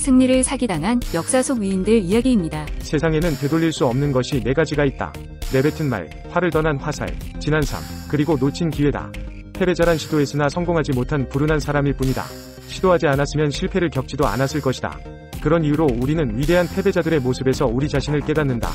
승리를 사기당한 역사 속 위인들 이야기입니다. 세상에는 되돌릴 수 없는 것이 4가지가 있다. 내뱉은 말, 화를 더한 화살, 지난 삶, 그리고 놓친 기회다. 패배자란 시도했으나 성공하지 못한 불운한 사람일 뿐이다. 시도하지 않았으면 실패를 겪지도 않았을 것이다. 그런 이유로 우리는 위대한 패배자들의 모습에서 우리 자신을 깨닫는다.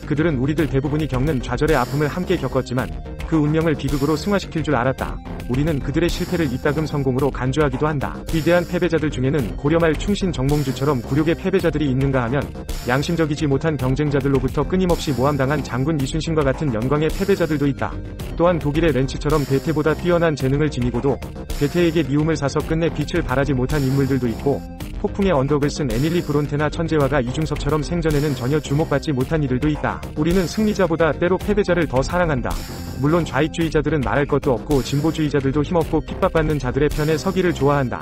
그들은 우리들 대부분이 겪는 좌절의 아픔을 함께 겪었지만 그 운명을 비극으로 승화시킬 줄 알았다. 우리는 그들의 실패를 이따금 성공으로 간주하기도 한다. 위대한 패배자들 중에는 고려말 충신 정몽주처럼 굴욕의 패배자들이 있는가 하면 양심적이지 못한 경쟁자들로부터 끊임없이 모함당한 장군 이순신과 같은 영광의 패배자들도 있다. 또한 독일의 렌츠처럼 베테보다 뛰어난 재능을 지니고도 베테에게 미움을 사서 끝내 빛을 발하지 못한 인물들도 있고, 폭풍의 언덕을 쓴 에밀리 브론테나 천재화가 이중섭처럼 생전에는 전혀 주목받지 못한 이들도 있다. 우리는 승리자보다 때로 패배자를 더 사랑한다. 물론 좌익주의자들은 말할 것도 없고 진보주의자들도 힘없고 핍박받는 자들의 편에 서기를 좋아한다.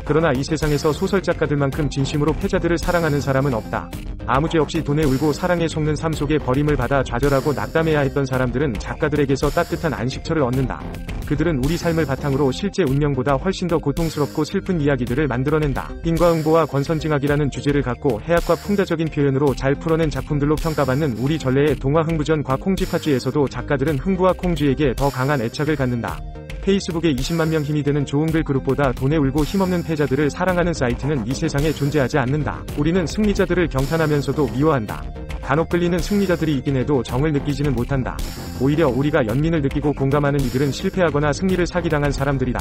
그러나 이 세상에서 소설작가들만큼 진심으로 패자들을 사랑하는 사람은 없다. 아무 죄 없이 돈에 울고 사랑에 속는 삶 속에 버림을 받아 좌절하고 낙담해야 했던 사람들은 작가들에게서 따뜻한 안식처를 얻는다. 그들은 우리 삶을 바탕으로 실제 운명보다 훨씬 더 고통스럽고 슬픈 이야기들을 만들어낸다. 인과응보와 권선징악이라는 주제를 갖고 해학과 풍자적인 표현으로 잘 풀어낸 작품들로 평가받는 우리 전래의 동화 흥부전과 콩쥐팥쥐에서도 작가들은 흥부와 콩쥐에게 더 강한 애착을 갖는다. 페이스북에 20만 명 힘이 되는 좋은 글 그룹보다 돈에 울고 힘없는 패자들을 사랑하는 사이트는 이 세상에 존재하지 않는다. 우리는 승리자들을 경탄하면서도 미워한다. 간혹 끌리는 승리자들이 있긴 해도 정을 느끼지는 못한다. 오히려 우리가 연민을 느끼고 공감하는 이들은 실패하거나 승리를 사기당한 사람들이다.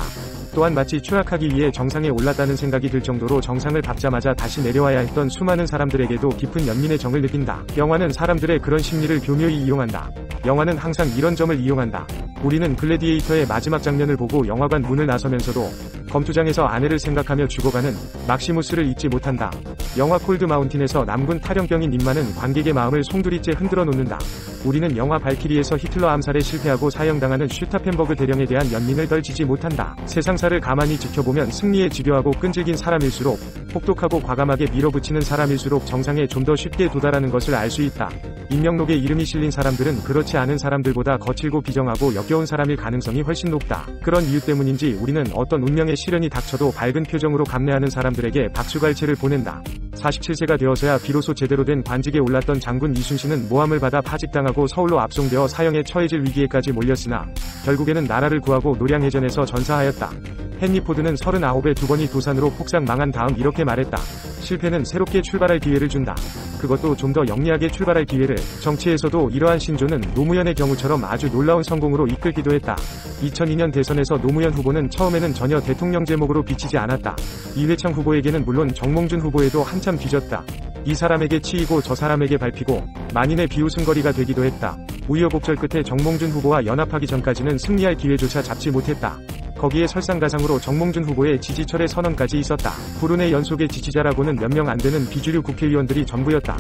또한 마치 추락하기 위해 정상에 올랐다는 생각이 들 정도로 정상을 밟자마자 다시 내려와야 했던 수많은 사람들에게도 깊은 연민의 정을 느낀다. 영화는 사람들의 그런 심리를 교묘히 이용한다. 영화는 항상 이런 점을 이용한다. 우리는 글래디에이터의 마지막 장면을 보고 영화관 문을 나서면서도 검투장에서 아내를 생각하며 죽어가는 막시무스를 잊지 못한다. 영화 콜드 마운틴에서 남군 탈영병인 임마는 관객의 마음을 송두리째 흔들어 놓는다. 우리는 영화 발키리에서 히틀러 암살에 실패하고 사형당하는 슈타펜버그 대령에 대한 연민을 덜지지 못한다. 세상사를 가만히 지켜보면 승리에 집요하고 끈질긴 사람일수록, 혹독하고 과감하게 밀어붙이는 사람일수록 정상에 좀 더 쉽게 도달하는 것을 알 수 있다. 인명록에 이름이 실린 사람들은 그렇지 않은 사람들보다 거칠고 비정하고 역겨운 사람일 가능성이 훨씬 높다. 그런 이유 때문인지 우리는 어떤 운명의 시련이 닥쳐도 밝은 표정으로 감내하는 사람들에게 박수갈채를 보낸다. 47세가 되어서야 비로소 제대로 된 관직에 올랐던 장군 이순신은 모함을 받아 파직당하고 서울로 압송되어 사형에 처해질 위기에까지 몰렸으나 결국에는 나라를 구하고 노량해전에서 전사하였다. 헨리 포드는 39에 2번이 도산으로 폭삭 망한 다음 이렇게 말했다. 실패는 새롭게 출발할 기회를 준다. 그것도 좀 더 영리하게 출발할 기회를. 정치에서도 이러한 신조는 노무현의 경우처럼 아주 놀라운 성공으로 이끌기도 했다. 2002년 대선에서 노무현 후보는 처음에는 전혀 대통령 제목으로 비치지 않았다. 이회창 후보에게는 물론 정몽준 후보에도 한참 뒤졌다. 이 사람에게 치이고 저 사람에게 밟히고 만인의 비웃음거리가 되기도 했다. 우여곡절 끝에 정몽준 후보와 연합하기 전까지는 승리할 기회조차 잡지 못했다. 거기에 설상가상으로 정몽준 후보의 지지철의 선언까지 있었다. 불운의 연속의 지지자라고는 몇 명 안 되는 비주류 국회의원들이 전부였다.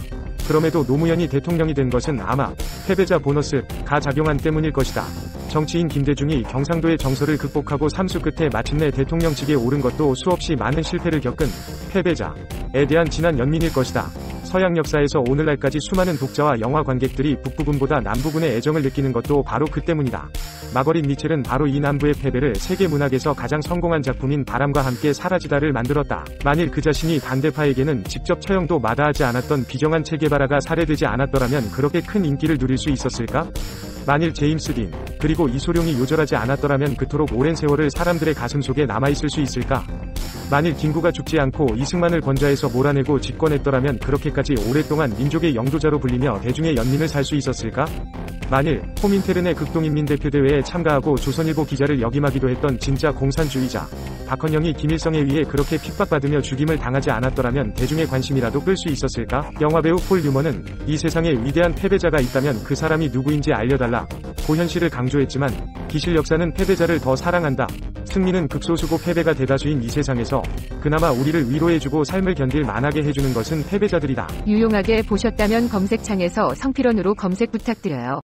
그럼에도 노무현이 대통령이 된 것은 아마 패배자 보너스가 작용한 때문일 것이다. 정치인 김대중이 경상도의 정서를 극복하고 삼수 끝에 마침내 대통령직에 오른 것도 수없이 많은 실패를 겪은 패배자에 대한 진한 연민일 것이다. 서양 역사에서 오늘날까지 수많은 독자와 영화 관객들이 북부군보다 남부군의 애정을 느끼는 것도 바로 그 때문이다. 마거릿 미첼은 바로 이 남부의 패배를 세계 문학에서 가장 성공한 작품인 바람과 함께 사라지다를 만들었다. 만일 그 자신이 반대파에게는 직접 처형도 마다하지 않았던 비정한 체게바라가 살해되지 않았더라면 그렇게 큰 인기를 누릴 수 있었을까? 만일 제임스 딘, 그리고 이소룡이 요절하지 않았더라면 그토록 오랜 세월을 사람들의 가슴 속에 남아있을 수 있을까? 만일 김구가 죽지 않고 이승만을 권좌에서 몰아내고 집권했더라면 그렇게까지 오랫동안 민족의 영도자로 불리며 대중의 연민을 살 수 있었을까? 만일 호민테른의 극동인민대표대회에 참가하고 조선일보 기자를 역임하기도 했던 진짜 공산주의자 박헌영이 김일성에 의해 그렇게 핍박받으며 죽임을 당하지 않았더라면 대중의 관심이라도 끌 수 있었을까? 영화배우 폴 뉴먼은 이 세상에 위대한 패배자가 있다면 그 사람이 누구인지 알려달라 고 현실을 강조했지만 기실 역사는 패배자를 더 사랑한다. 승리는 극소수고 패배가 대다수인 이 세상에서 그나마 우리를 위로해주고 삶을 견딜 만하게 해주는 것은 패배자들이다. 유용하게 보셨다면 검색창에서 성필원으로 검색 부탁드려요.